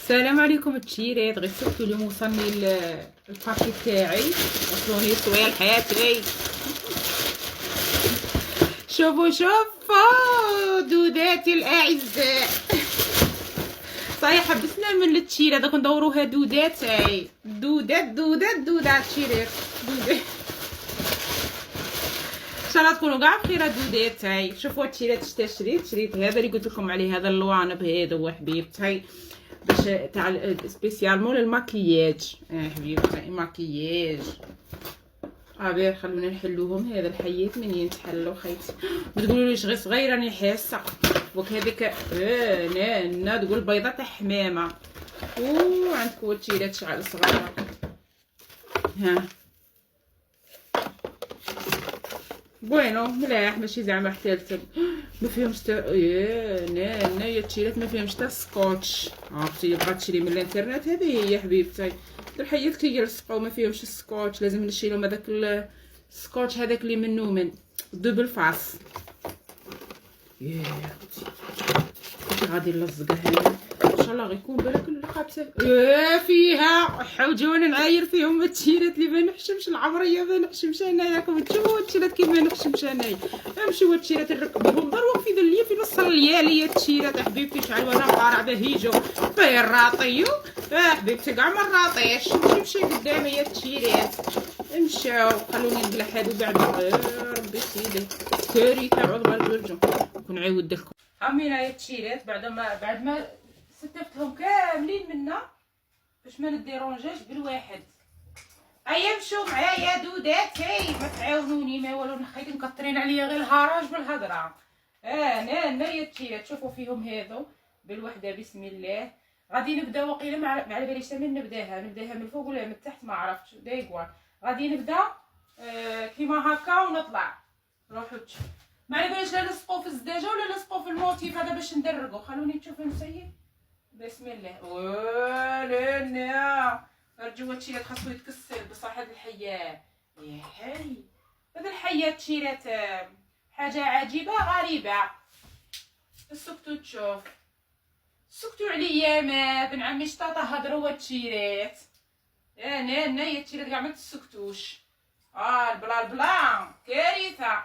السلام عليكم التشيرات. غير شفتو اليوم وصلني الباكي تاعي، وصلوني سويا حياتي. شوفوا دوداتي الاعزاء. صحيح حبسنا من التشيرات، دوك ندوروها دودات. هاي دودات تشيرات دودات. ان شاء الله تكونوا كاع بخير دودات. هاي شوفوا التشيرات شريت هذا اللي قلت لكم عليه، هذا اللوانب هذا هو حبيبتي. هاي باش تاع سبيسيالمون للماكياج. حبيبتي ماكياج. غير خلونا نحلوهم. هذا الحيات من ينتحلوا خيتي، ما تقولوليش غير صغيره راني حاسه وك هذيك نا تقول بيضه تاع حمامه. عندك وتشيرات شعل صغيره. ها بوينو ملاح، ماشي زعما حتى ما فيهمش تا يا تشيرات ما فيهمش تا سكوتش. عرفتي بغات تشري من الانترنت، هذه هي حبيبتي. الحيات كيلصقوا ما فيهمش السكوتش، لازم نشيلهم هذاك السكوتش هذاك اللي منو من دوبل فاس. يا اختي غادي نلصقها هنا ان شاء الله غيكون بالك الخبزه. فيها حوجون نعاير فيهم التشيرات اللي ما نحشمش العمريه، ما نحشمش انايا. راكم تشوفوا التشيرات كيف ما نحشمش انايا. نمشيو التشيرات نركبوهم دروك في ذليه في نص الليالي. التشيرات حبيبتي شحال وانا قارع بهيجو بيراطيو. حبيبتي كاع ما راطيش. نمشي قدامي يا التشيرات. نمشاو خلوني نقلع هادو بعد. ربي سيدي كارثه. عوض بالرجم كنعاود لكم امينه يا التشيرات بعد ما ستفتهم كاملين منا باش ما نديرونجاش بالواحد. هيا مشوا معايا دودات. هاي ما تعاونوني ما والو، نخيت مكثرين عليا غير الهراج بالهضره. انا يا التشيرات شوفوا فيهم هذو بالوحده. بسم الله. غادي نبدا وقيله ما على باليش من نبداها من الفوق ولا من التحت ما عرفتش. دايقوان غادي نبدا كيما هكا ونطلع. روحوا ما على باليش لا نلصقوا في الزداجه ولا نلصقوا في الموتيف هذا باش ندرقوا. خلوني تشوفوا نسيب. بسم الله. لا رجوا التشيرات خاصو يتكسر بصح. هذا الحياه يا حي، هذا الحياه التشيرات حاجه عجيبه غريبه. السكتو تشوف سكتوا عليا ما بن عمي شطاطه هضروا التشيرات. انا يا التشيرات كاع ما تسكتوش. البلا كارثه.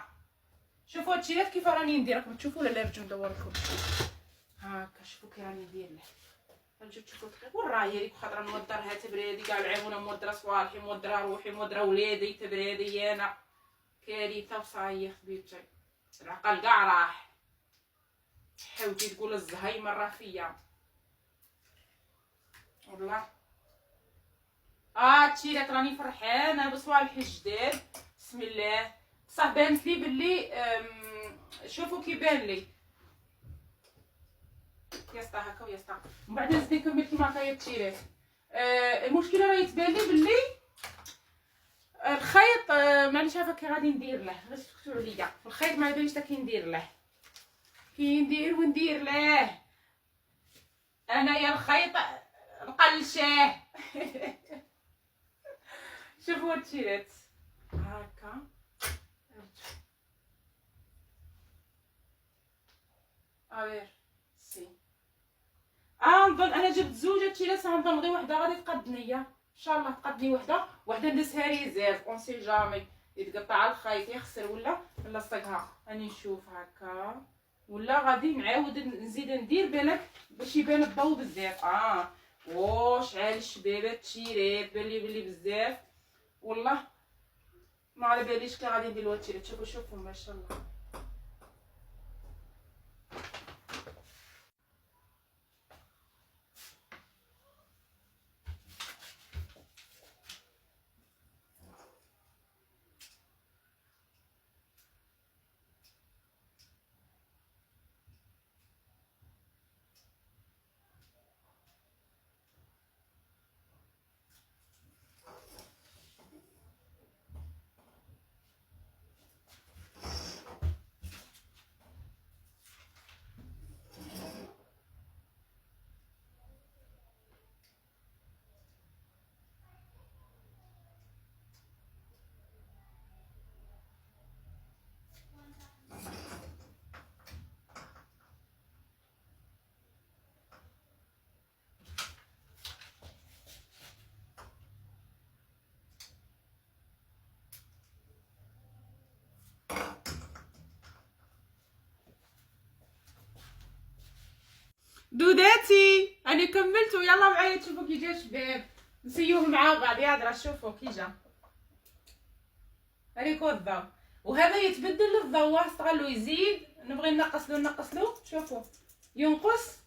شوفوا التشيرات كيف راني ندير. راكم تشوفوا ولا لا؟ نرجع ندور لكم هاكا. شوفوا كي راني ندير له. نرجعوا تشوفوا ورايا ليك خاطر نودرها تبريدي كاع العيونه مودره صوالحي مودره روحي مودره ولادي تبريدي. انا كارثه وصايخ بيتي. العقل كاع راح. حاولتي تقول الزهايمر راه فيا والله. تشيرات راني فرحانه بصوالح الجداد. بسم الله. صح بانت لي باللي شوفوا كي بان لي يسطا هكا ويسطا. ومن بعد نزيد نكمل كيما هكا يا التشيرات. المشكله راه يتبان لي باللي الخيط مانيش عارفه كي غادي ندير له. غير سكتوا عليا الخيط ما يبانش كي ندير له. كي ندير له انا يا الخيط نقلشاه. شوفوا التشيرات هكا. سي نظن انا جبت زوج التشيرات. نظن غير وحده غادي تقدني ان شاء الله. تقدني وحده ندسها ريزيرف اون سي جامي يتقطع الخيط يخسر ولا نلصقها. راني نشوف هكا ولا غادي نعاود نزيد ندير بالك باش يبان الضو بزاف. شحال الشبابه التشيرات بان لي بلي بزاف والله. ما على باليش كي غادي ندير التشيرات. شوفوا ما شاء الله. دوداتي انا كملت ويلا معايا تشوفوا كي جا شباب نسيوه مع بعض. يا درا شوفوا كي جا هذيك الضوء، وهذا يتبدل الضوء استغلو يزيد. نبغي نقص له شوفوا ينقص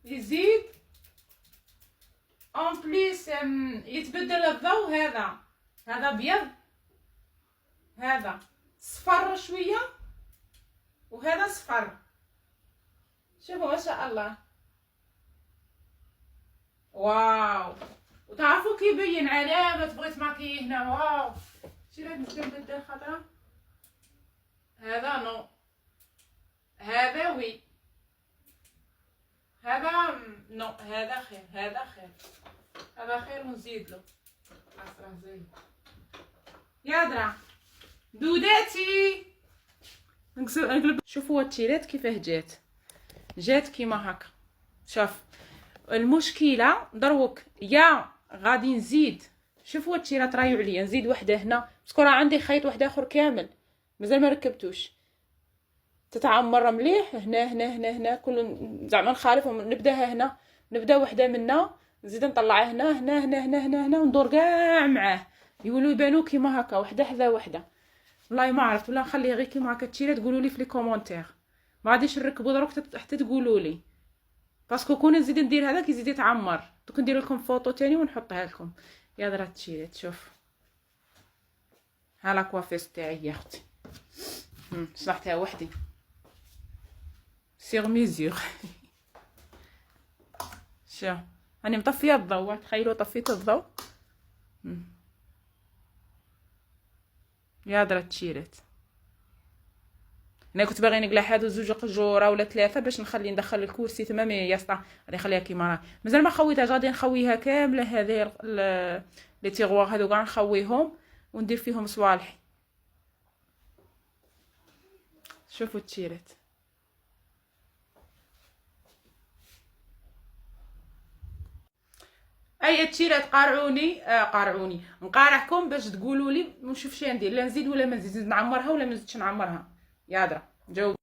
يزيد اون بليس يتبدل الضوء. هذا ابيض، هذا صفر شويه، وهذا صفر. شوفوا ما شاء الله واو. وتعرفوا كيبين علامه تبغي تماكيه هنا. واو شي راك نبدل خطره. هذا نو، هذا وي، هذا نو، هذا خير، هذا خير ونزيد له اسرع زين. يا درا دوداتي نقلب. شوفوا التيرات كيفاه جات كيما هكا. شوف المشكله دروك يا غادي نزيد. شوفوا التيرات رايو عليا، نزيد وحده هنا باسكو راه عندي خيط واحد اخر كامل مازال ما ركبتوش. تتعمر مليح هنا كل زعما نخالفهم. نبداها هنا، نبدا وحده منا نزيد نطلعها هنا وندور كاع معاه يولوا يبانو كيما هكا وحده حدا وحده. والله ما عرفت ولا نخليه غير كيما هكا. تشيرات تقولوا لي في لي كومونتير، ما غاديش نركبو دروك حتى تقولوا لي، باسكو كون نزيد ندير هذاك يزيد يتعمر. دوك ندير لكم فوطو تاني ونحطها لكم. يا درا تشيرات شوف ها لا كوافيس تاعي يا اختي صلحتها وحدي سيغ ميزور. شو راني مطفيه الضوء، تخيلوا طفيت الضوء. يا درا تشيرات انا كنت باغي نقلع هادو زوج قجوره ولا ثلاثه باش ندخل الكرسي تما. مي يسطا غادي نخليها كيما راه، مازال ما خويتهاش. غادي نخويها كامله هذه لي تيغوار هادو كاع نخويهم وندير فيهم صوالحي. شوفوا التيرات اي تشيرات قارعوني قارعوني نقارعكم باش تقولوا لي ونشوف شنو ندير، لا نزيد ولا ما نزيد، نعمرها ولا ما نزيدش نعمرها. يا درا جاوب.